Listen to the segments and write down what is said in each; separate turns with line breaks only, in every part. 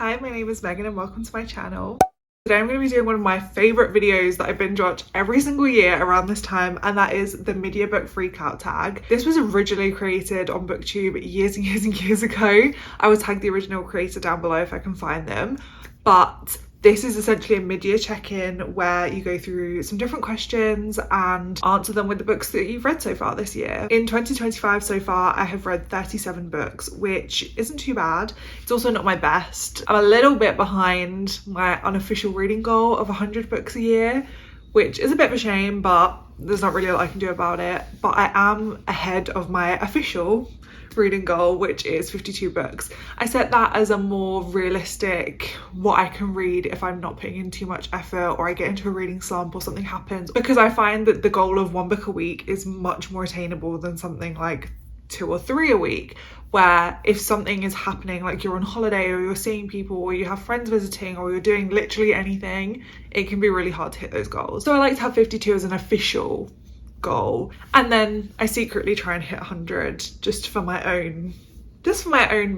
Hi, my name is Megan and welcome to my channel. Today I'm going to be doing one of my favourite videos that I binge watch every single year around this time, and that is the Mid-Year Book Freakout Tag. This was originally created on BookTube years and years and years ago. I will tag the original creator down below if I can find them, but this is essentially a mid-year check-in where you go through some different questions and answer them with the books that you've read so far this year. In 2025 so far, I have read 37 books, which isn't too bad. It's also not my best. I'm a little bit behind my unofficial reading goal of 100 books a year, which is a bit of a shame, but there's not really a lot I can do about it. But I am ahead of my official reading goal, which is 52 books. I set that as a more realistic what I can read if I'm not putting in too much effort or I get into a reading slump or something happens, because I find that the goal of one book a week is much more attainable than something like 2 or 3 a week, where if something is happening, like you're on holiday or you're seeing people or you have friends visiting or you're doing literally anything, it can be really hard to hit those goals. So I like to have 52 as an official goal, and then I secretly try and hit 100 just for my own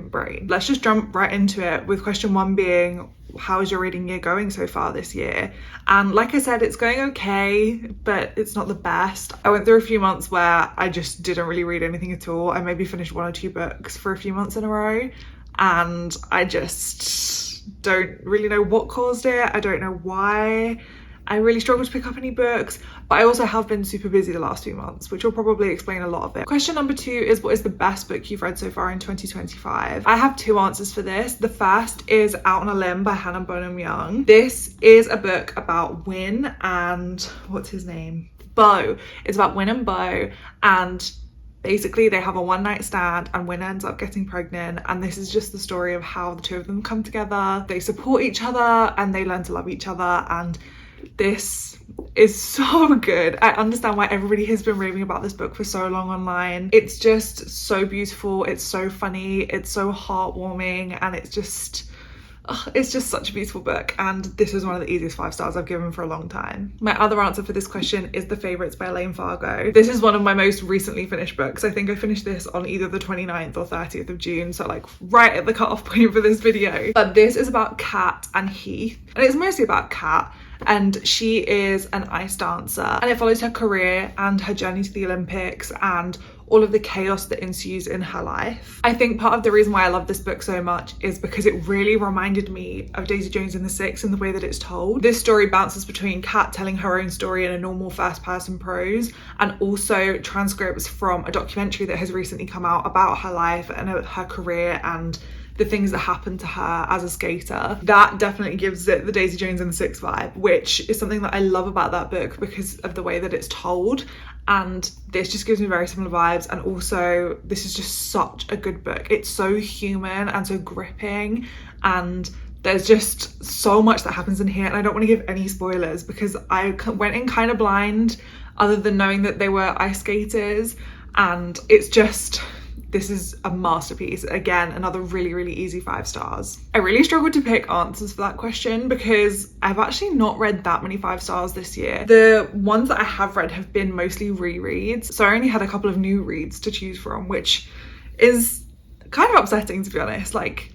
brain. Let's just jump right into it with question 1 being, how is your reading year going so far this year? And like I said, it's going okay, but it's not the best. I went through a few months where I just didn't really read anything at all. I maybe finished 1 or 2 books for a few months in a row, and I just don't really know what caused it. I don't know why I really struggled to pick up any books, but I also have been super busy the last few months, which will probably explain a lot of it. Question number 2 is, what is the best book you've read so far in 2025? I have 2 answers for this. The first is Out on a Limb by Hannah Bonham Young. This is a book about Win and what's his name? Bo. It's about Win and Bo, and basically they have a one-night stand and Win ends up getting pregnant, and this is just the story of how the two of them come together, they support each other and they learn to love each other, and this is so good. I understand why everybody has been raving about this book for so long online. It's just so beautiful, it's so funny, it's so heartwarming, and it's just such a beautiful book, and this is one of the easiest 5 stars I've given for a long time. My other answer for this question is The Favourites by Elaine Fargo. This is one of my most recently finished books. I think I finished this on either the 29th or 30th of June, so like right at the cut-off point for this video. But this is about Kat and Heath, and it's mostly about Kat, and she is an ice dancer, and it follows her career and her journey to the Olympics and all of the chaos that ensues in her life. I think part of the reason why I love this book so much is because it really reminded me of Daisy Jones and the Six in the way that it's told. This story bounces between Kat telling her own story in a normal first-person prose and also transcripts from a documentary that has recently come out about her life and her career and the things that happened to her as a skater. That definitely gives it the Daisy Jones and the Six vibe, which is something that I love about that book because of the way that it's told, and this just gives me very similar vibes. And also this is just such a good book. It's so human and so gripping, and there's just so much that happens in here, and I don't want to give any spoilers because I went in kind of blind other than knowing that they were ice skaters, and it's just, this is a masterpiece. Again, another really, really easy 5 stars. I really struggled to pick answers for that question because I've actually not read that many 5 stars this year. The ones that I have read have been mostly rereads, so I only had a couple of new reads to choose from, which is kind of upsetting, to be honest. Like,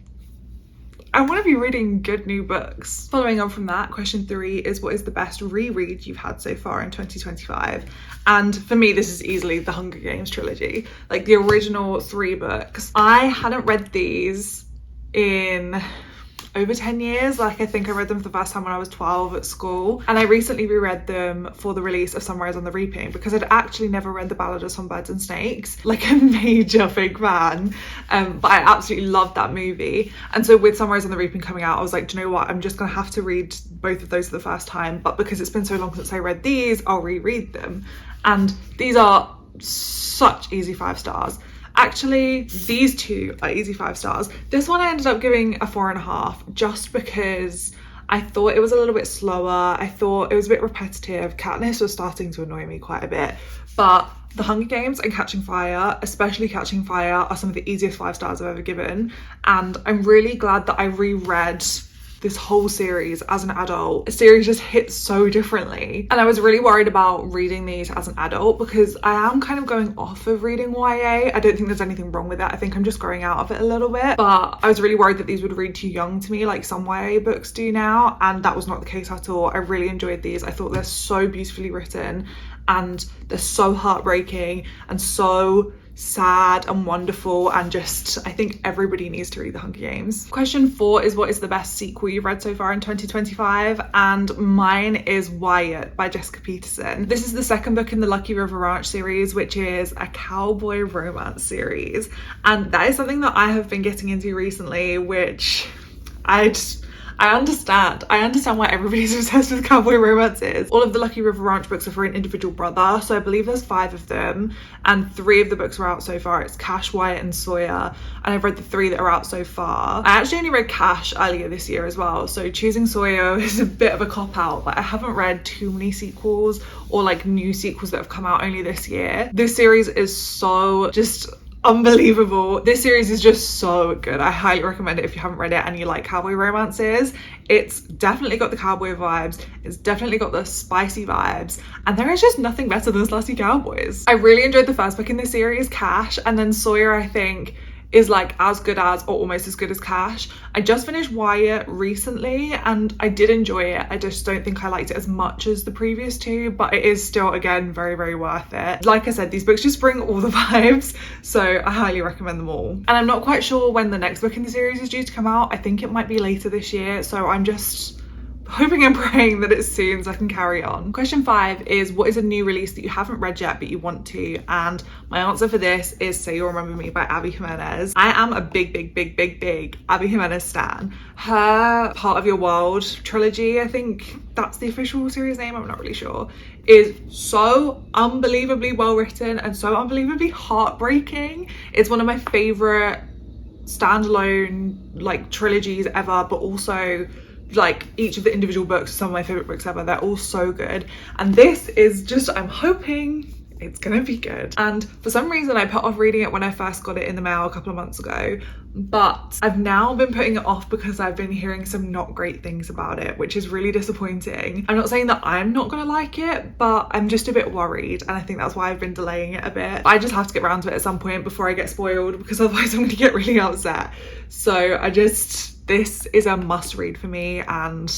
I want to be reading good new books. Following on from that, question 3 is, what is the best reread you've had so far in 2025? And for me, this is easily the Hunger Games trilogy, like the original 3 books. I hadn't read these in over 10 years. Like, I think I read them for the first time when I was 12 at school, and I recently reread them for the release of Sunrise on the Reaping because I'd actually never read The Ballad of Songbirds and Snakes, like a major big fan, but I absolutely loved that movie. And so with Sunrise on the Reaping coming out, I was like, do you know what, I'm just gonna have to read both of those for the first time, but because it's been so long since I read these, I'll reread them. And these are such easy 5 stars. Actually, these 2 are easy 5 stars. This one I ended up giving a 4.5 just because I thought it was a little bit slower. I thought it was a bit repetitive. Katniss was starting to annoy me quite a bit. But The Hunger Games and Catching Fire, especially Catching Fire, are some of the easiest 5 stars I've ever given. And I'm really glad that I reread this whole series as an adult, a series just hits so differently. And I was really worried about reading these as an adult because I am kind of going off of reading YA. I don't think there's anything wrong with that. I think I'm just growing out of it a little bit. But I was really worried that these would read too young to me like some YA books do now. And that was not the case at all. I really enjoyed these. I thought they're so beautifully written and they're so heartbreaking and so sad and wonderful, and just I think everybody needs to read The Hunger Games. Question 4 is what is the best sequel you've read so far in 2025? And mine is Wyatt by Jessica Peterson. This is the second book in the Lucky River Ranch series, which is a cowboy romance series, and that is something that I have been getting into recently, which I understand why everybody's obsessed with cowboy romances. All of the Lucky River Ranch books are for an individual brother, so I believe there's 5 of them, and 3 of the books are out so far. It's Cash, Wyatt and Sawyer, and I've read the 3 that are out so far. I actually only read Cash earlier this year as well, so choosing Sawyer is a bit of a cop-out. Like, I haven't read too many sequels or like new sequels that have come out only this year. This series is so just unbelievable. This series is just so good. I highly recommend it if you haven't read it and you like cowboy romances. It's definitely got the cowboy vibes, it's definitely got the spicy vibes, and there is just nothing better than Slutty Cowboys. I really enjoyed the first book in this series, Cash, and then Sawyer I think is like as good as or almost as good as Cash. I just finished Wyatt recently and I did enjoy it. I just don't think I liked it as much as the previous 2, but it is still, again, very, very worth it. Like I said, these books just bring all the vibes, so I highly recommend them all. And I'm not quite sure when the next book in the series is due to come out. I think it might be later this year, so I'm just hoping and praying that it's soon so I can carry on. Question 5 is what is a new release that you haven't read yet but you want to? And my answer for this is Say You'll Remember Me by Abby Jimenez. I am a big Abby Jimenez stan. Her Part of Your World trilogy, I think that's the official series name, I'm not really sure, is so unbelievably well written and so unbelievably heartbreaking. It's one of my favorite standalone like trilogies ever, but also like each of the individual books, some of my favorite books ever. They're all so good, and this is just, I'm hoping it's gonna be good. And for some reason I put off reading it when I first got it in the mail a couple of months ago, but I've now been putting it off because I've been hearing some not great things about it, which is really disappointing. I'm not saying that I'm not gonna like it, but I'm just a bit worried, and I think that's why I've been delaying it a bit. I just have to get around to it at some point before I get spoiled, because otherwise I'm gonna get really upset. So this is a must read for me, and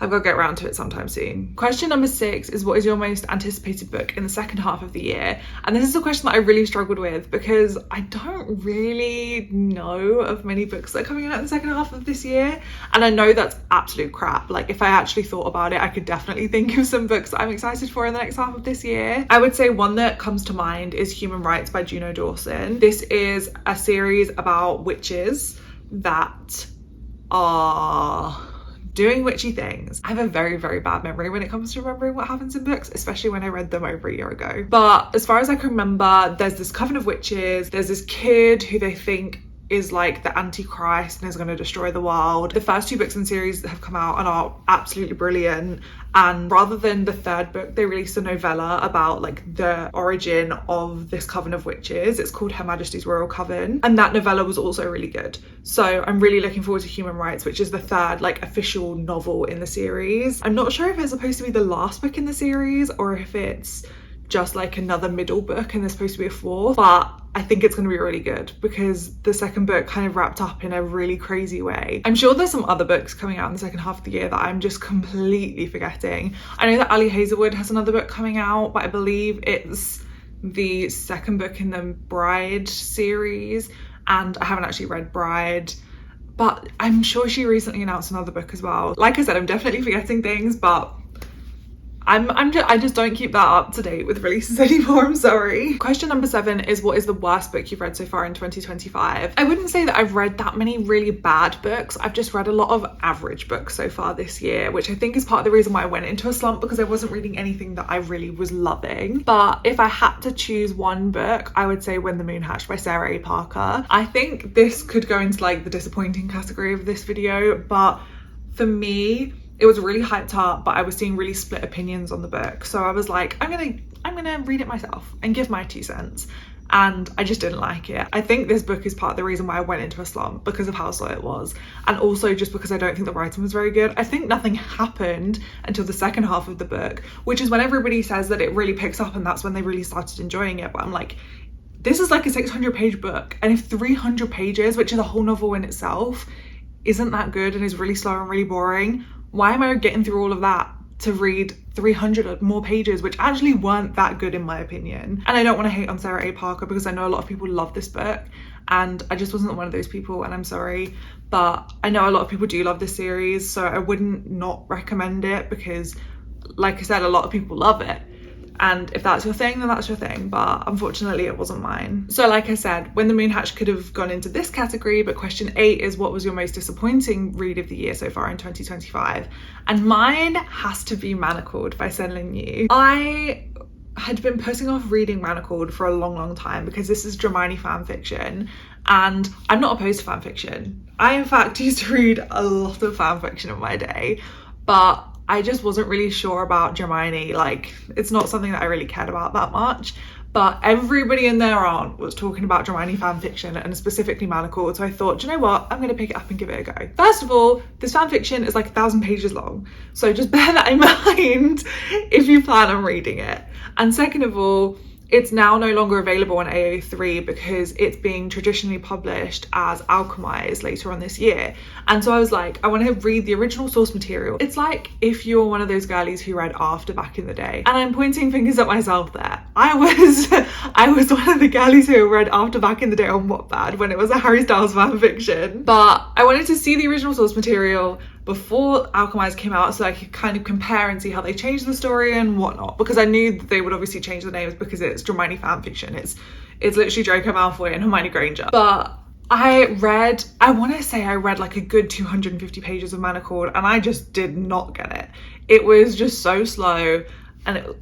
I've got to get around to it sometime soon. Question number 6 is what is your most anticipated book in the second half of the year? And this is a question that I really struggled with because I don't really know of many books that are coming out in the second half of this year. And I know that's absolute crap. Like, if I actually thought about it, I could definitely think of some books that I'm excited for in the next half of this year. I would say one that comes to mind is Human Rights by Juno Dawson. This is a series about witches that are doing witchy things. I have a very, very bad memory when it comes to remembering what happens in books, especially when I read them over a year ago. But as far as I can remember, there's this coven of witches, there's this kid who they think is like the Antichrist and is going to destroy the world. The first 2 books in the series have come out and are absolutely brilliant, and rather than the 3rd book, they released a novella about like the origin of this coven of witches. It's called Her Majesty's Royal Coven, and that novella was also really good. So I'm really looking forward to Human Rights, which is the 3rd like official novel in the series. I'm not sure if it's supposed to be the last book in the series or if it's just like another middle book and there's supposed to be a 4th, but I think it's going to be really good because the 2nd book kind of wrapped up in a really crazy way. I'm sure there's some other books coming out in the second half of the year that I'm just completely forgetting. I know that Ali Hazelwood has another book coming out, but I believe it's the 2nd book in the Bride series, and I haven't actually read Bride, but I'm sure she recently announced another book as well. Like I said, I'm definitely forgetting things, but I just don't keep that up to date with releases anymore, I'm sorry. Question number 7 is what is the worst book you've read so far in 2025? I wouldn't say that I've read that many really bad books. I've just read a lot of average books so far this year, which I think is part of the reason why I went into a slump, because I wasn't reading anything that I really was loving. But if I had to choose one book, I would say When the Moon Hatched by Sarah A. Parker. I think this could go into like the disappointing category of this video, but for me, it was really hyped up, but I was seeing really split opinions on the book. So I was like, I'm gonna read it myself and give my 2 cents. and I just didn't like it. I think this book is part of the reason why I went into a slump, because of how slow it was, and also just because I don't think the writing was very good. I think nothing happened until the second half of the book, which is when everybody says that it really picks up and that's when they really started enjoying it. But I'm like, this is like a 600-page book, and if 300 pages, which is a whole novel in itself, isn't that good and is really slow and really boring, why am I getting through all of that to read 300 more pages, which actually weren't that good in my opinion? And I don't want to hate on Sarah A. Parker, because I know a lot of people love this book and I just wasn't one of those people, and I'm sorry, but I know a lot of people do love this series, so I wouldn't not recommend it, because like I said, a lot of people love it. And if that's your thing, then that's your thing, but unfortunately it wasn't mine. So like I said, When the Moon Hatched could have gone into this category, but question 8 is, what was your most disappointing read of the year so far in 2025? And mine has to be Manacled by Sen-Lin Yu. I had been putting off reading Manacled for a long time because this is Dramini fan fiction, and I'm not opposed to fan fiction. I in fact used to read a lot of fan fiction in my day, but I just wasn't really sure about Dramini. Like, it's not something that I really cared about that much, but everybody and their aunt was talking about Dramini fan fiction, and specifically Manacled, so I thought, do you know what, I'm gonna pick it up and give it a go. First of all, this fan fiction is like 1,000 pages long, so just bear that in mind if you plan on reading it. And second of all, it's now no longer available on AO3 because it's being traditionally published as Alchemized later on this year. And so I was like, I want to read the original source material. It's like if you're one of those girlies who read After back in the day. And I'm pointing fingers at myself there. I was one of the girlies who read After back in the day on Wattpad when it was a Harry Styles fan fiction. But I wanted to see the original source material before Alchemized came out so I could kind of compare and see how they changed the story and whatnot, because I knew that they would obviously change the names because it's Dramini fan fiction. It's literally Draco Malfoy and Hermione Granger. But I want to say I read like a good 250 pages of Manacled, and I just did not get it. It was just so slow, and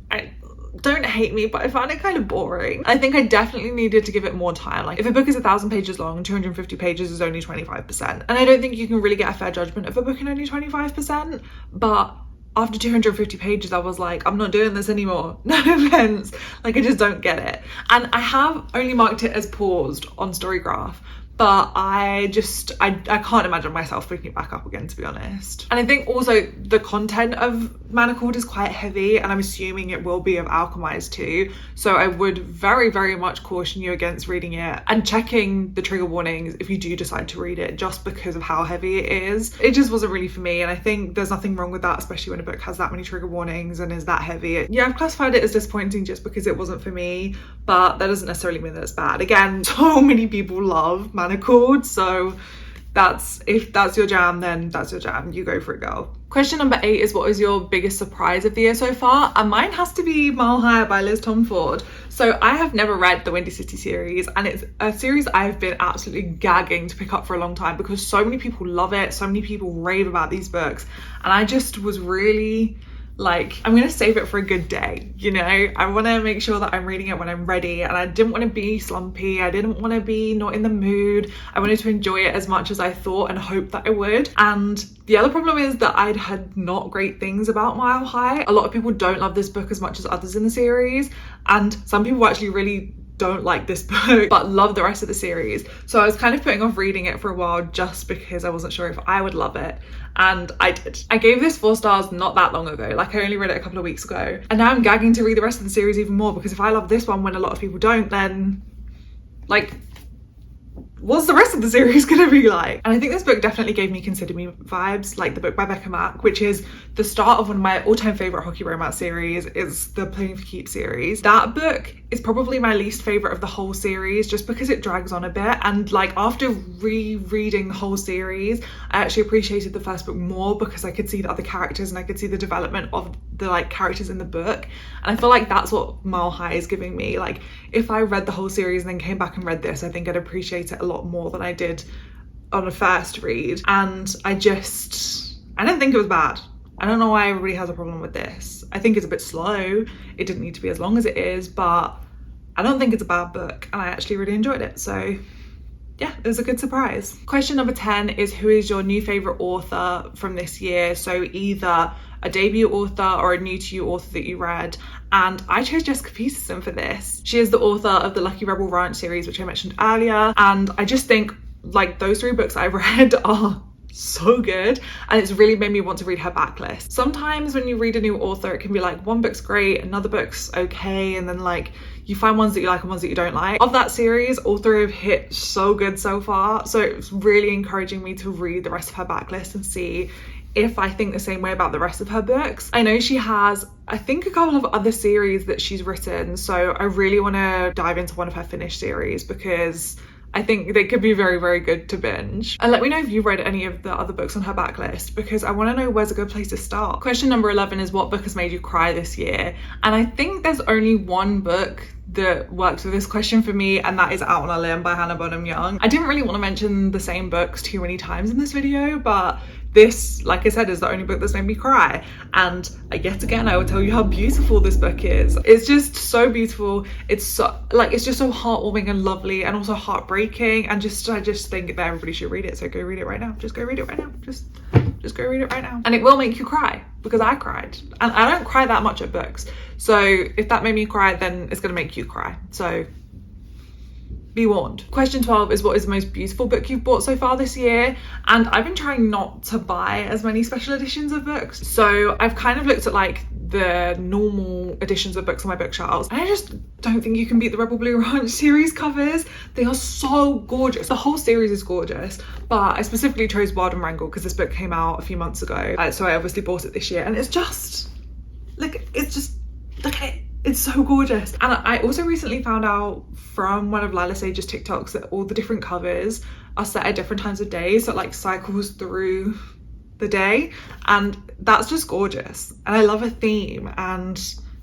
don't hate me, but I found it kind of boring. I think I definitely needed to give it more time. Like, if a book is 1,000 pages long, 250 pages is only 25%. And I don't think you can really get a fair judgment of a book in only 25%. But after 250 pages, I was like, I'm not doing this anymore. No offense. Like, I just don't get it. And I have only marked it as paused on Storygraph, but I can't imagine myself picking it back up again, to be honest. And I think also the content of Manacled is quite heavy, and I'm assuming it will be of Alchemized too. So I would very much caution you against reading it and checking the trigger warnings if you do decide to read it, just because of how heavy it is. It just wasn't really for me, and I think there's nothing wrong with that, especially when a book has that many trigger warnings and is that heavy. Yeah, I've classified it as disappointing just because it wasn't for me, but that doesn't necessarily mean that it's bad. Again, so many people love Manacled, so if that's your jam, then that's your jam. You go for it, girl. Question number 8 is, what was your biggest surprise of the year so far? And mine has to be Mile Higher by Liz Tomford. So I have never read the Windy City series, and it's a series I've been absolutely gagging to pick up for a long time because so many people love it, so many people rave about these books, and I just was really like, I'm gonna save it for a good day, you know? I want to make sure that I'm reading it when I'm ready, and I didn't want to be slumpy, I didn't want to be not in the mood. I wanted to enjoy it as much as I thought and hoped that I would. And the other problem is that I'd had not great things about Mile High. A lot of people don't love this book as much as others in the series, and some people actually really don't like this book but love the rest of the series. So I was kind of putting off reading it for a while just because I wasn't sure if I would love it, and I did. I gave this 4 stars not that long ago. Like, I only read it a couple of weeks ago, and now I'm gagging to read the rest of the series even more, because if I love this one when a lot of people don't, then like, what's the rest of the series gonna be like? And I think this book definitely gave me Consider Me vibes, like the book by Becca Mack, which is the start of one of my all-time favorite hockey romance series. Is the Playing for Keeps series. That book is probably my least favorite of the whole series, just because it drags on a bit, and like, after rereading the whole series, I actually appreciated the first book more because I could see the other characters and I could see the development of the like characters in the book, and I feel like that's what Mile High is giving me. Like, if I read the whole series and then came back and read this, I think I'd appreciate it a lot more than I did on a first read. And I didn't think it was bad. I don't know why everybody has a problem with this. I think it's a bit slow. It didn't need to be as long as it is, but I don't think it's a bad book, and I actually really enjoyed it. So yeah, it was a good surprise. Question number 10 is, who is your new favorite author from this year? So either a debut author or a new to you author that you read. And I chose Jessica Peterson for this. She is the author of the Lucky Rebel Ranch series, which I mentioned earlier. And I just think like those 3 books I read are so good, and it's really made me want to read her backlist. Sometimes when you read a new author, it can be like one book's great, another book's okay, and then like you find ones that you like and ones that you don't like. Of that series, all 3 have hit so good so far, so it's really encouraging me to read the rest of her backlist and see if I think the same way about the rest of her books. I know she has, I think, a couple of other series that she's written, so I really want to dive into one of her finished series because I think they could be very, very good to binge. And let me know if you've read any of the other books on her backlist, because I want to know where's a good place to start. Question number 11 is, what book has made you cry this year? And I think there's only one book that works with this question for me, and that is Out on a Limb by Hannah Bonham Young. I didn't really want to mention the same books too many times in this video, but this, like I said, is the only book that's made me cry. And yet again, I will tell you how beautiful this book is. It's just so beautiful. It's so, like, it's just so heartwarming and lovely, and also heartbreaking. And I just think that everybody should read it. So go read it right now. Just go read it right now. Just go read it right now. And it will make you cry, because I cried. And I don't cry that much at books. So if that made me cry, then it's gonna make you cry. So be warned. Question 12 is, what is the most beautiful book you've bought so far this year? And I've been trying not to buy as many special editions of books. So I've kind of looked at like the normal editions of books on my bookshelves, and I just don't think you can beat the Rebel Blue Ranch series covers. They are so gorgeous. The whole series is gorgeous, but I specifically chose Wild and Wrangle because this book came out a few months ago. So I obviously bought it this year, and it's just, like, look at it. It's so gorgeous. And I also recently found out from one of Lila Sage's TikToks that all the different covers are set at different times of day, so it like cycles through the day, and that's just gorgeous. And I love a theme, and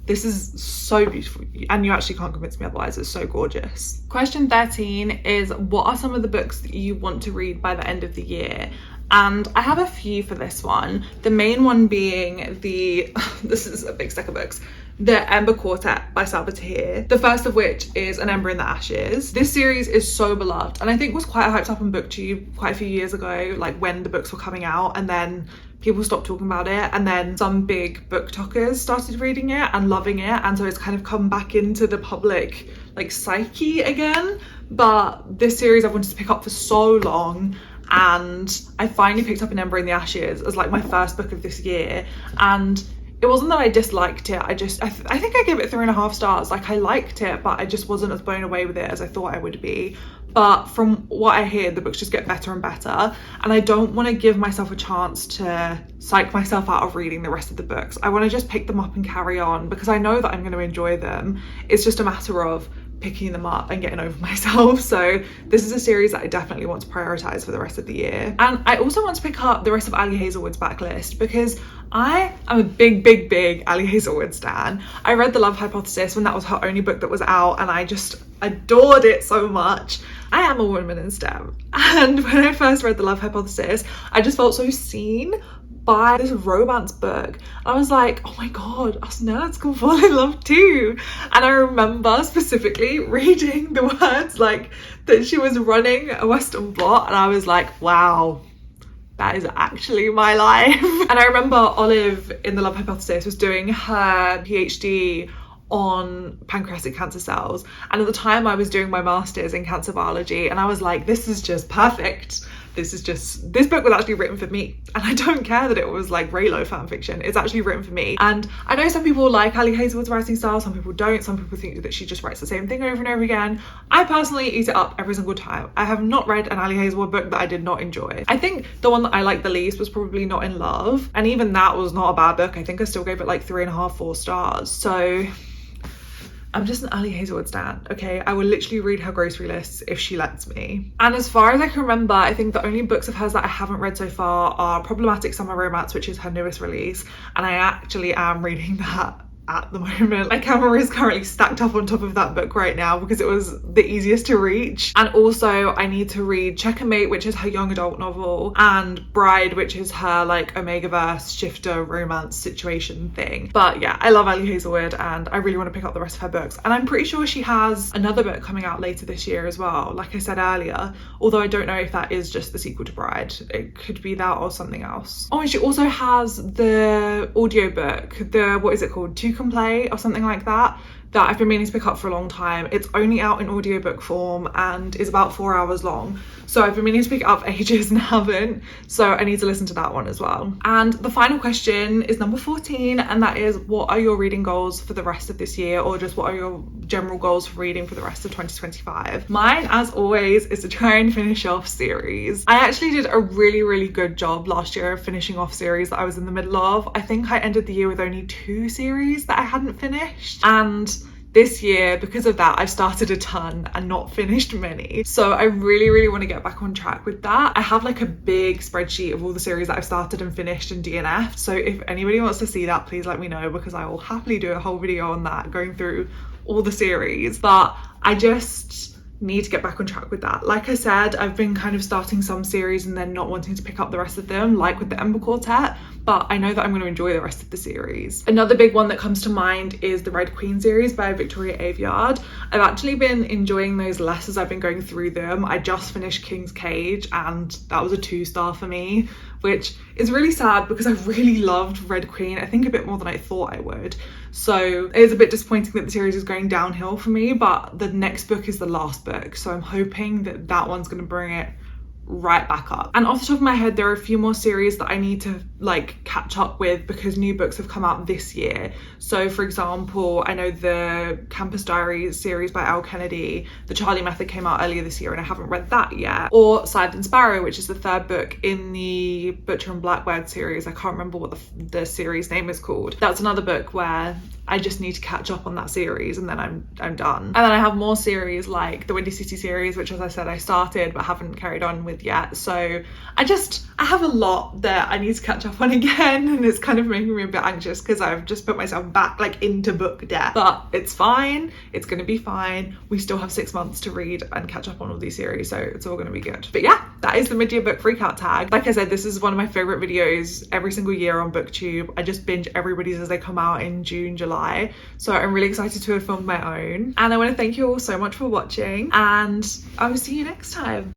this is so beautiful, and you actually can't convince me otherwise. It's so gorgeous. Question 13 is, what are some of the books that you want to read by the end of the year? And I have a few for this one. The main one being this is a big stack of books, The Ember Quartet by Salvatore. The first of which is An Ember in the Ashes. This series is so beloved, and I think was quite hyped up on BookTube quite a few years ago, like when the books were coming out, and then people stopped talking about it, and then some big book talkers started reading it and loving it, and so it's kind of come back into the public like psyche again. But this series I've wanted to pick up for so long, and I finally picked up An Ember in the Ashes as like my first book of this year. And it wasn't that I disliked it, I think I gave it 3.5 stars. Like, I liked it, but I just wasn't as blown away with it as I thought I would be. But from what I hear, the books just get better and better, and I don't want to give myself a chance to psych myself out of reading the rest of the books. I want to just pick them up and carry on, because I know that I'm going to enjoy them. It's just a matter of picking them up and getting over myself. So this is a series that I definitely want to prioritize for the rest of the year. And I also want to pick up the rest of Ali Hazelwood's backlist, because I am a big Ali Hazelwood stan. I read The Love Hypothesis when that was her only book that was out, and I just adored it so much. I am a woman in STEM, and when I first read The Love Hypothesis, I just felt so seen by this romance book. I was like, oh my god, us nerds can fall in love too. And I remember specifically reading the words like that she was running a Western blot, and I was like, wow, that is actually my life. And I remember Olive in The Love Hypothesis was doing her PhD on pancreatic cancer cells, and at the time I was doing my master's in cancer biology, and I was like, this is just perfect. This book was actually written for me, and I don't care that it was like Raylo fan fiction. It's actually written for me. And I know some people like Ali Hazelwood's writing style, some people don't. Some people think that she just writes the same thing over and over again. I personally eat it up every single time. I have not read an Ali Hazelwood book that I did not enjoy. I think the one that I liked the least was probably Not in Love, and even that was not a bad book. I think I still gave it like 3.5, 4 stars. So I'm just an Ali Hazelwood stan, okay? I will literally read her grocery lists if she lets me. And as far as I can remember, I think the only books of hers that I haven't read so far are Problematic Summer Romance, which is her newest release, and I actually am reading that at the moment. My camera is currently stacked up on top of that book right now because it was the easiest to reach. And also I need to read Checkmate, which is her young adult novel, and Bride, which is her like Omegaverse shifter romance situation thing. But yeah, I love Ali Hazelwood and I really want to pick up the rest of her books, and I'm pretty sure she has another book coming out later this year as well, like I said earlier, although I don't know if that is just the sequel to Bride. It could be that or something else. Oh, and she also has the audiobook, the, what is it called, Two Can Play or something like that, that I've been meaning to pick up for a long time. It's only out in audiobook form and is about 4 hours long. So I've been meaning to pick it up for ages and haven't. So I need to listen to that one as well. And the final question is number 14, and that is, what are your reading goals for the rest of this year, or just what are your general goals for reading for the rest of 2025? Mine, as always, is to try and finish off series. I actually did a really good job last year of finishing off series that I was in the middle of. I think I ended the year with only 2 series that I hadn't finished, and this year, because of that, I've started a ton and not finished many. So I really want to get back on track with that. I have like a big spreadsheet of all the series that I've started and finished and DNF'd. So if anybody wants to see that, please let me know, because I will happily do a whole video on that, going through all the series. But I just need to get back on track with that. Like I said, I've been kind of starting some series and then not wanting to pick up the rest of them, like with the Ember Quartet, but I know that I'm going to enjoy the rest of the series. Another big one that comes to mind is the Red Queen series by Victoria Aveyard. I've actually been enjoying those less as I've been going through them. I just finished King's Cage and that was a 2-star for me, which is really sad because I really loved Red Queen, I think a bit more than I thought I would. So it is a bit disappointing that the series is going downhill for me, but the next book is the last book, so I'm hoping that that one's going to bring it right back up. And off the top of my head, there are a few more series that I need to like catch up with because new books have come out this year. So for example, I know the Campus Diaries series by Al Kennedy, The Charlie Method, came out earlier this year and I haven't read that yet. Or Silent Sparrow, which is the 3rd book in the Butcher and Blackbird series. I can't remember what the series name is called. That's another book where I just need to catch up on that series and then I'm done. And then I have more series like the Windy City series, which, as I said, I started but haven't carried on with yet. So I have a lot that I need to catch up on again, and it's kind of making me a bit anxious because I've just put myself back like into book debt. But it's fine, it's gonna be fine. We still have 6 months to read and catch up on all these series, so it's all gonna be good. But yeah, that is the Mid-Year Book Freakout Tag. Like I said, this is one of my favorite videos every single year on BookTube. I just binge everybody's as they come out in June, July. So I'm really excited to have filmed my own. And I want to thank you all so much for watching, and I will see you next time.